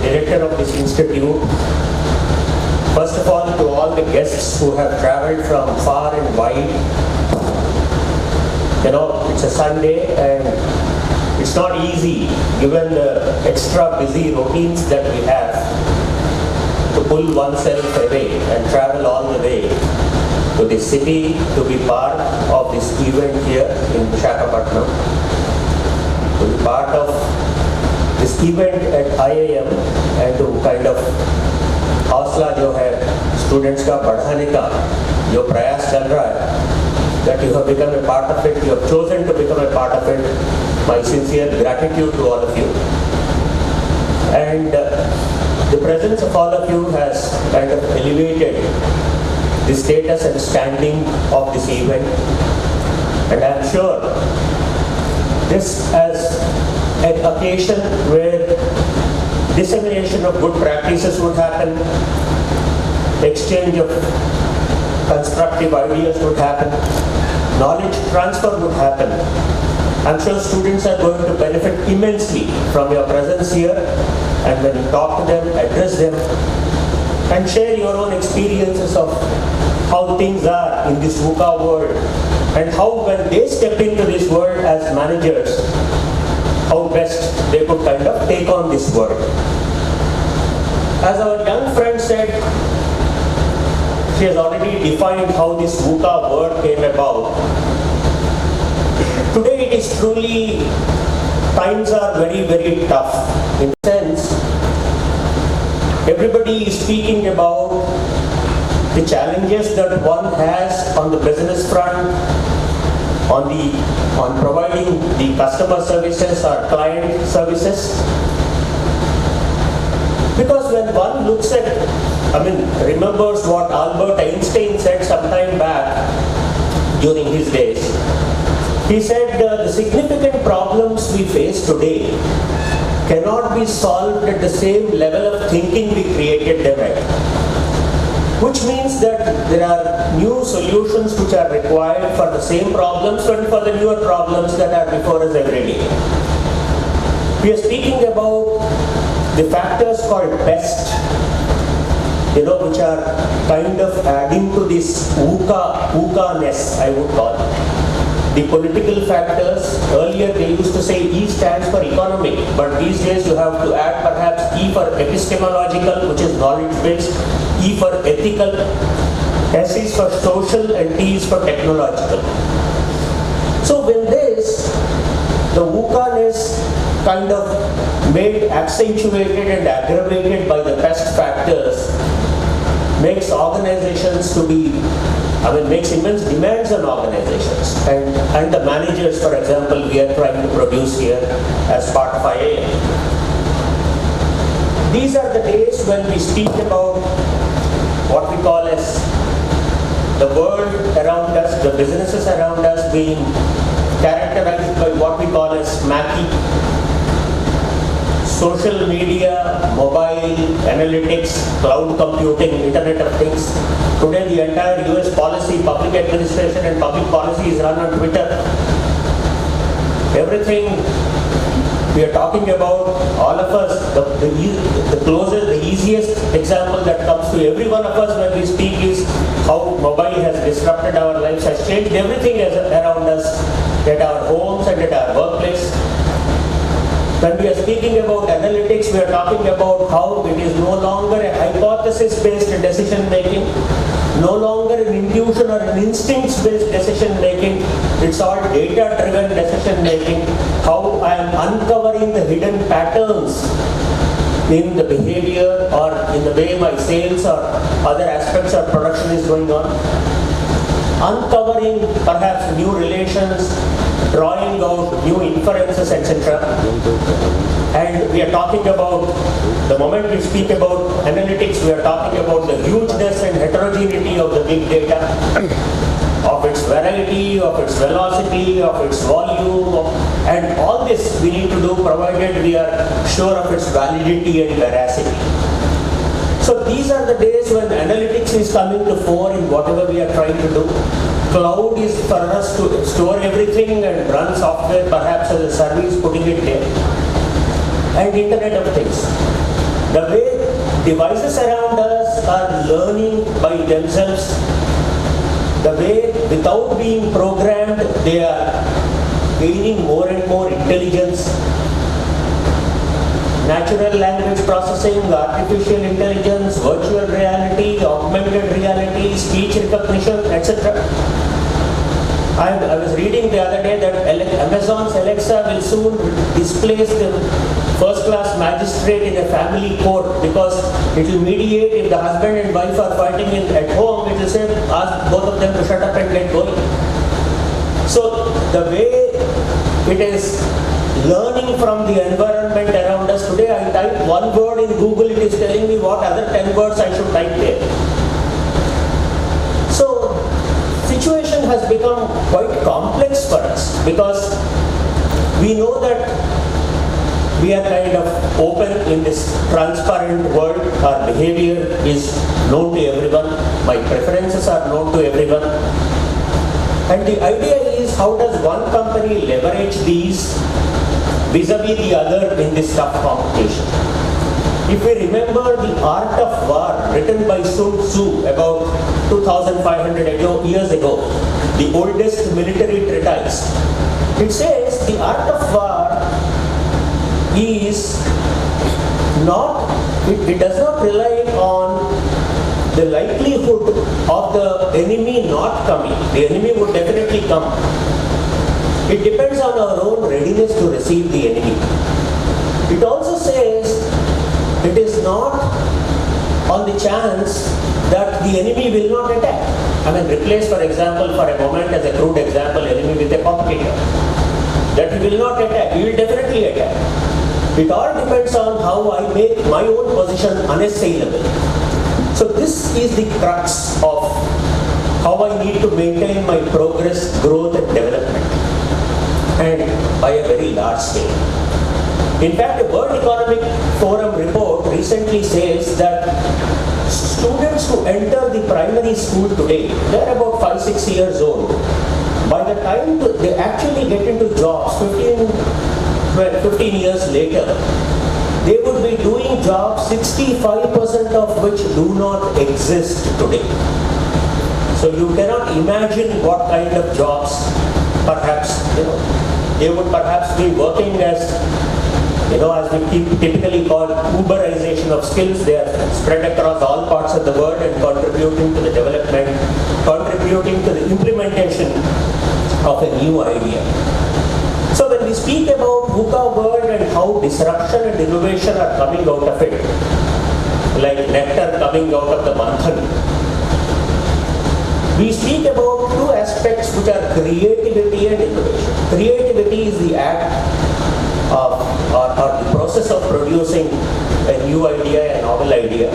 director of this institute. First of all, to all the guests who have traveled from far and wide. You know, it's a Sunday and it's not easy, given the extra busy routines that we have, to pull oneself away and travel all the way to the city to be part of this event here in Visakhapatnam, to be part of this event at IIM and to kind of हौसला जो है students का बढ़ाने का जो प्रयास चल रहा है, that you have become a part of it, you have chosen to become a part of it. My sincere gratitude to all of you. And the presence of all of you has kind of elevated the status and standing of this event. And I am sure this as an occasion where dissemination of good practices would happen, exchange of constructive ideas would happen, knowledge transfer would happen. I'm sure students are going to benefit immensely from your presence here, and when you talk to them, address them, and share your own experiences of how things are in this VUCA world, and how when they step into this world as managers, how best they could kind of take on this world. As our young friend said, she has already defined how this VUCA word came about. Today it is truly, times are very, very tough. In the sense, everybody is speaking about the challenges that one has on the business front, on providing the customer services or client services. Because when one looks at, remembers what Albert Einstein said some time back during his days, he said the significant problems we face today cannot be solved at the same level of thinking we created them at. Which means that there are new solutions which are required for the same problems and for the newer problems that are before us every day. We are speaking about the factors called best, which are kind of adding to this VUCA-ness, I would call. The political factors, earlier they used to say E stands for economic, but these days you have to add perhaps E for epistemological, which is knowledge-based, E for ethical, S is for social, and T is for technological. So when the VUCA-ness kind of made accentuated and aggravated by the best factors, makes organizations to be, makes immense demands on organizations. And the managers, for example, we are trying to produce here as part of IIM. These are the days when we speak about what we call as the world around us, the businesses around us being characterized by what we call as SMACI. Social media, mobile, analytics, cloud computing, Internet of Things. Today the entire US policy, public administration and public policy is run on Twitter. Everything we are talking about, all of us, the closest, the easiest example that comes to every one of us when we speak is how mobile has disrupted our lives, has changed everything around us, at our homes and at our workplace. When we are speaking about analytics, we are talking about how it is no longer a hypothesis-based decision making, no longer an intuition or an instincts-based decision making. It's all data-driven decision making. How I am uncovering the hidden patterns in the behavior or in the way my sales or other aspects of production is going on. Uncovering perhaps new relations, drawing out new inferences, etc. And we are talking about, the moment we speak about analytics, we are talking about the hugeness and heterogeneity of the big data, of its variety, of its velocity, of its volume, and all this we need to do provided we are sure of its validity and veracity. So these are the days when analytics is coming to fore in whatever we are trying to do. Cloud is for us to store everything and run software perhaps as a service, putting it there. And Internet of Things. The way devices around us are learning by themselves, the way without being programmed they are gaining more and more intelligence, natural language processing, artificial intelligence, virtual reality, augmented reality, speech recognition, etc. I was reading the other day that Amazon's Alexa will soon displace the first-class magistrate in a family court because it will mediate if the husband and wife are fighting at home. It will say, ask both of them to shut up and get going. So the way it is learning from the environment around us. Today I type one word in Google, it is telling me what other 10 words I should type there. So situation has become quite complex for us because we know that we are kind of open in this transparent world. Our behavior is known to everyone. My preferences are known to everyone. And the idea is, how does one company leverage these vis-a-vis the other in this tough competition? If we remember The Art of War, written by Sun Tzu about 2,500 years ago, the oldest military treatise, it says the art of war is not, it does not rely on the likelihood of the enemy not coming. The enemy would definitely come. It depends on our own readiness to receive the enemy. It also says it is not on the chance that the enemy will not attack. I mean, replace, for example, for a moment, as a crude example, enemy with a competitor. That he will not attack. He will definitely attack. It all depends on how I make my own position unassailable. So this is the crux of how I need to maintain my progress, growth and development, and by a very large scale. In fact, the World Economic Forum report recently says that students who enter the primary school today, they are about 5-6 years old. By the time they actually get into jobs, 15 years later, they would be doing jobs 65% of which do not exist today. So you cannot imagine what kind of jobs perhaps, they would perhaps be working as we typically call Uberization of skills. They are spread across all parts of the world and contributing to the development, contributing to the implementation of a new idea. So when we speak about VUCA world and how disruption and innovation are coming out of it, like nectar coming out of the manthan, we speak about two aspects which are creativity and innovation. Creativity is the act of, or the process of producing a new idea, a novel idea.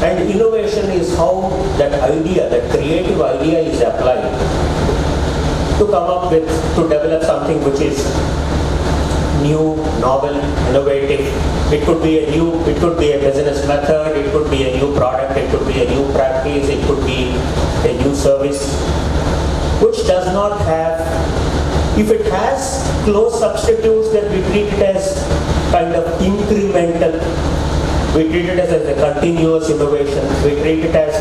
And innovation is how that idea, that creative idea is applied to come up with, to develop something which is new, novel, innovative. It could be a business method, it could be a new product, it could be a new practice, it could be a new service, which does not have, if it has close substitutes, then we treat it as kind of incremental. We treat it as a continuous innovation. We treat it as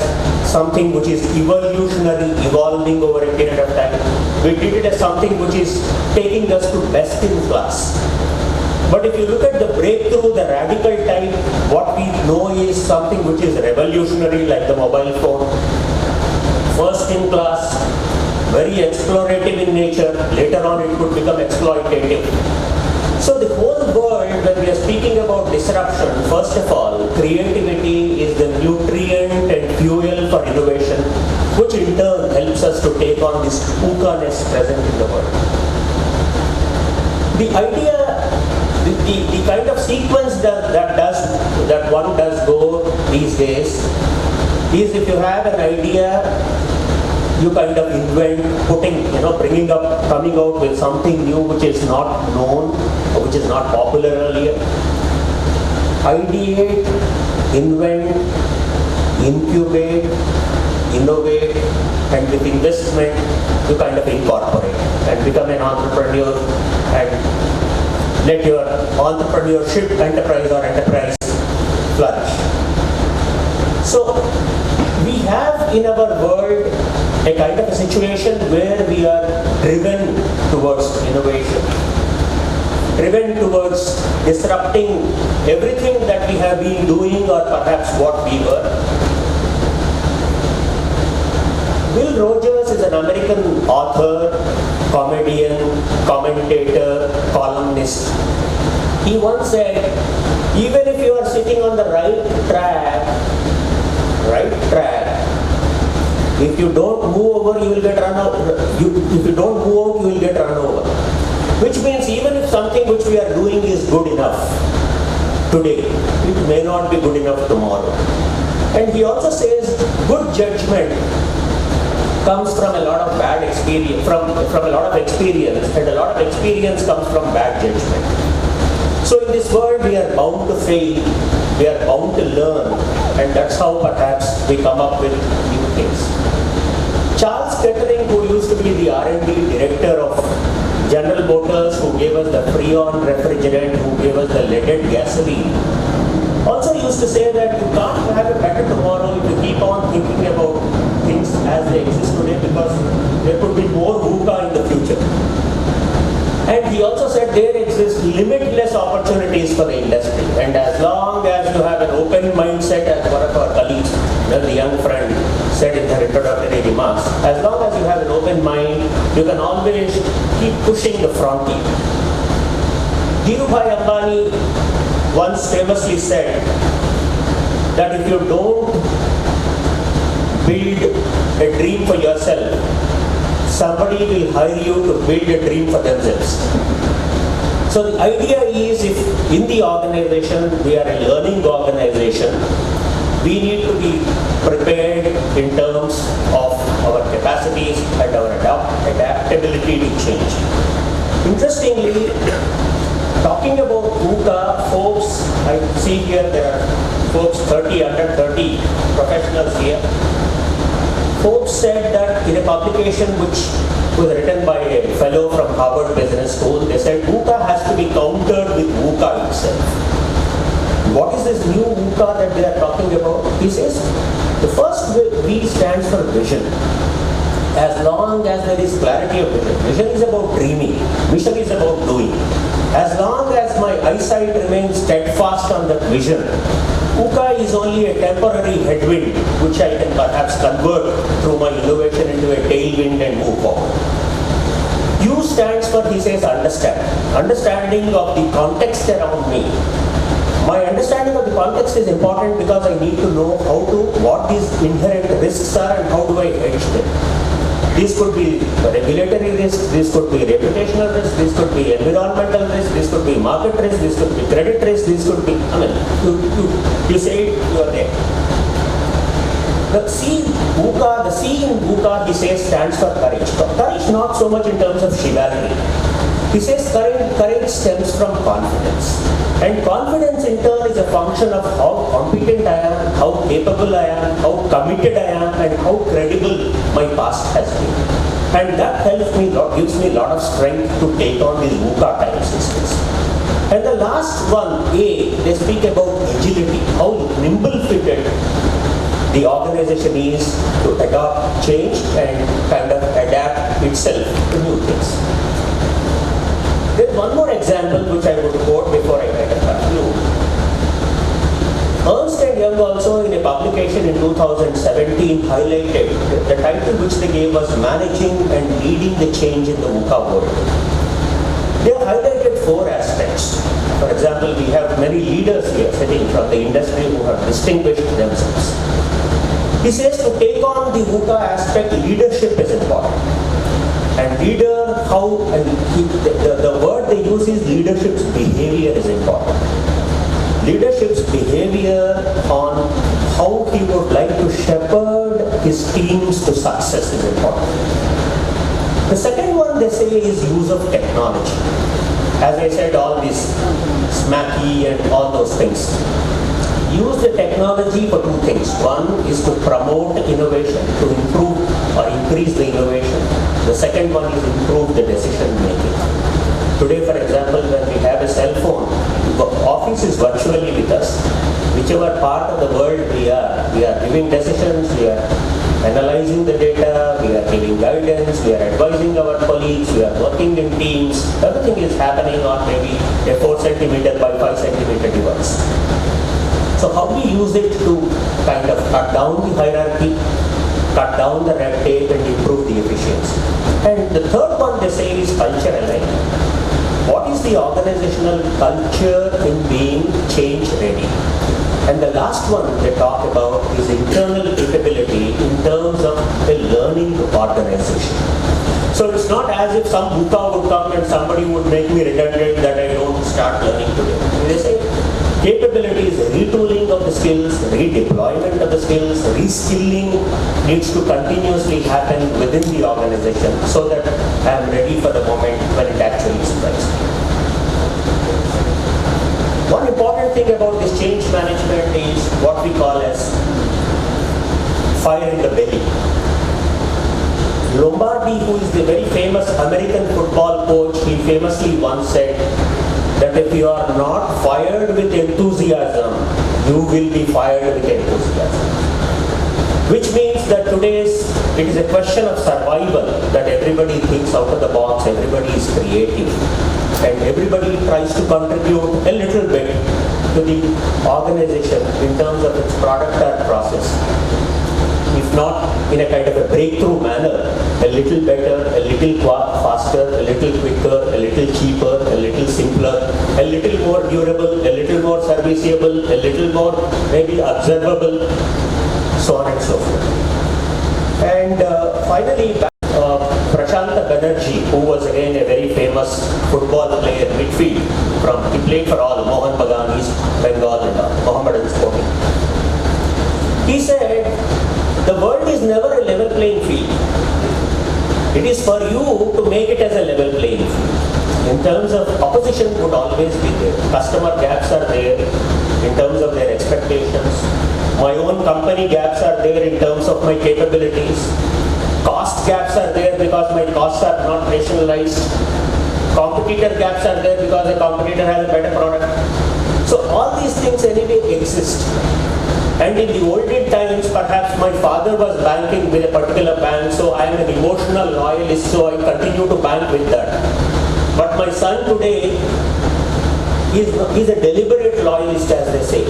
something which is evolutionary, evolving over a period of time. We treat it as something which is taking us to best in class. But if you look at the breakthrough, the radical type, what we know is something which is revolutionary, like the mobile phone. First in class, very explorative in nature, later on it could become exploitative. So the whole world, when we are speaking about disruption, first of all, creativity is the nutrient and fuel for innovation, which in turn helps us to take on this VUCA-ness present in the world. The idea, the kind of sequence that one does go these days is, if you have an idea, you kind of invent, coming out with something new which is not known or which is not popular earlier. Ideate, invent, incubate, innovate, and with investment, you kind of incorporate and become an entrepreneur and let your entrepreneurship enterprise flourish. So we have in our world a kind of a situation where we are driven towards innovation, driven towards disrupting everything that we have been doing or perhaps what we were. Will Rogers is an American author, comedian, commentator, columnist. He once said, even if you are sitting on the right track, if you don't move over, you will get run over. If you don't move out, you will get run over. Which means even if something which we are doing is good enough today, it may not be good enough tomorrow. And he also says good judgment comes from a lot of bad experience, from a lot of experience, and a lot of experience comes from bad judgment. So in this world we are bound to fail, we are bound to learn, and that's how perhaps we come up with new things. Charles Kettering, who used to be the R&D director of General Motors, who gave us the Freon refrigerant, who gave us the leaded gasoline, also used to say that you can't have a better tomorrow if you keep on thinking about things as they exist today, because there could be more VUCA in the future. And he also said there exist limitless opportunities for the industry, and as long as you have an open mindset, as one of our colleagues, the young friend, said in her introductory remarks, as long as you have an open mind, you can always keep pushing the frontier. Dhirubhai Ambani once famously said that if you don't build a dream for yourself, somebody will hire you to build a dream for themselves. So the idea is, if in the organization we are a learning organization, we need to be prepared in terms of our capacities and our adaptability to change. Interestingly, talking about VUCA, folks, I see here there are folks under 30 professionals here. Folks said that in a publication which was written by a fellow from Harvard Business School, they said VUCA has to be countered with VUCA itself. What is this new VUCA that they are talking about? He says, the first V stands for vision. As long as there is clarity of vision, vision is about dreaming, mission is about doing. As long as my eyesight remains steadfast on that vision, VUCA is only a temporary headwind which I can perhaps convert through my innovation into a tailwind and move forward. U stands for, he says, understanding of the context around me. My understanding of the context is important because I need to know what these inherent risks are and how do I hedge them. These could be regulatory risks, this could be reputational risk, this could be environmental risk, this could be market risk, this could be credit risk, this could be, you say it, you are there. The C in VUCA, he says, stands for courage. Courage not so much in terms of chivalry. He says courage stems from confidence. And confidence in turn is a function of how competent I am, how capable I am, how committed I am, and how credible my past has been. And that helps me, gives me a lot of strength to take on these VUCA type systems. And the last one, A, they speak about agility, how nimble-footed the organization is to adopt change and kind of adapt itself to new things. There's one more example which I would quote before I kind of conclude. Ernst & Young also in a publication in 2017 highlighted the title which they gave was Managing and Leading the Change in the VUCA World. They have highlighted 4 aspects. For example, we have many leaders here sitting from the industry who have distinguished themselves. He says to take on the VUCA aspect, leadership is important. And the word they use is leadership's behavior is important. Leadership's behavior on how he would like to shepherd his teams to success is important. The second one they say is use of technology. As I said, all this smacky and all those things. Use the technology for 2 things. One is to promote innovation, to improve or increase the innovation. The second one is improve the decision making. Today, for example, when we have a cell phone, the office is virtually with us. Whichever or maybe a 4 centimeter by 5 centimeter device. So how we use it to kind of cut down the hierarchy, cut down the red tape and improve the efficiency. And the third one they say is culture alignment. What is the organizational culture in being change ready? And the last one they talk about is internal capability in terms of a learning organization. So it's not as if some buka would come and somebody would make me redundant that I don't start learning today. They say capability is retooling of the skills, redeployment of the skills, reskilling needs to continuously happen within the organization so that I am ready for the moment when it actually strikes me. One important thing about this change management is what we call as fire in the belly. Lombardi, who is the very famous American football coach, he famously once said that if you are not fired with enthusiasm, you will be fired with enthusiasm. Which means that it is a question of survival, that everybody thinks out of the box, everybody is creative, and everybody tries to contribute a little bit to the organization in terms of its product or process. If not in a kind of a breakthrough manner, a little better, a little faster, a little quicker, a little cheaper, a little simpler, a little more durable, a little more serviceable, a little more maybe observable, so on and so forth. And finally, Prashanta Banerjee, who was again a very famous football player, midfield, he played for all, Mohan Bagan, East Bengal and Mohammedan Sporting. He said, the world is never a level playing field. It is for you to make it as a level playing field. In terms of opposition would always be there. Customer gaps are there in terms of their expectations. My own company gaps are there in terms of my capabilities. Cost gaps are there because my costs are not rationalized. Competitor gaps are there because the competitor has a better product. So all these things anyway exist. And in the olden times, perhaps my father was banking with a particular bank, so I am an emotional loyalist, so I continue to bank with that. But my son today is a deliberate loyalist, as they say.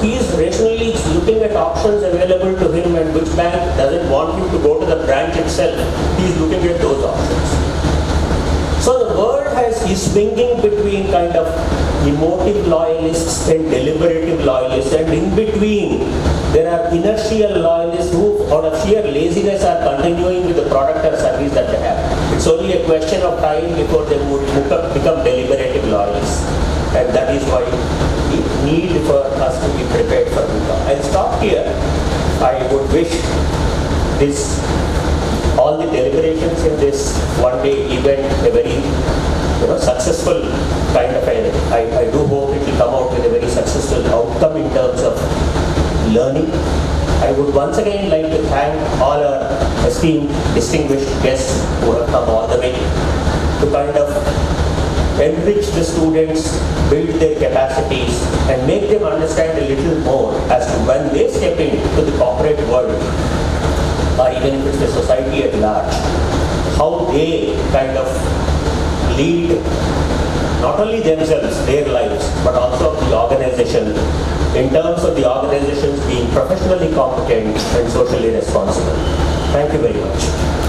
He is rationally looking at options available to him, and which bank doesn't want him to go to the branch itself. He is looking at those options. So the world is swinging between kind of emotive loyalists and deliberative loyalists, and in between there are inertial loyalists who out of sheer laziness are continuing with the product or service that they have. It's only a question of time before they would become deliberative loyalists, and that is why we need for us to be prepared for VUCA. I'll stop here. I would wish all the deliberations in this one-day event a very successful kind of I do hope it will come out with a very successful outcome in terms of learning. I would once again like to thank all our esteemed, distinguished guests who have come all the way to kind of enrich the students, build their capacities, and make them understand a little more as to when they step into the corporate world, or even if it's the society at large, how they kind of lead not only themselves, their lives, but also the organization, in terms of the organizations being professionally competent and socially responsible. Thank you very much.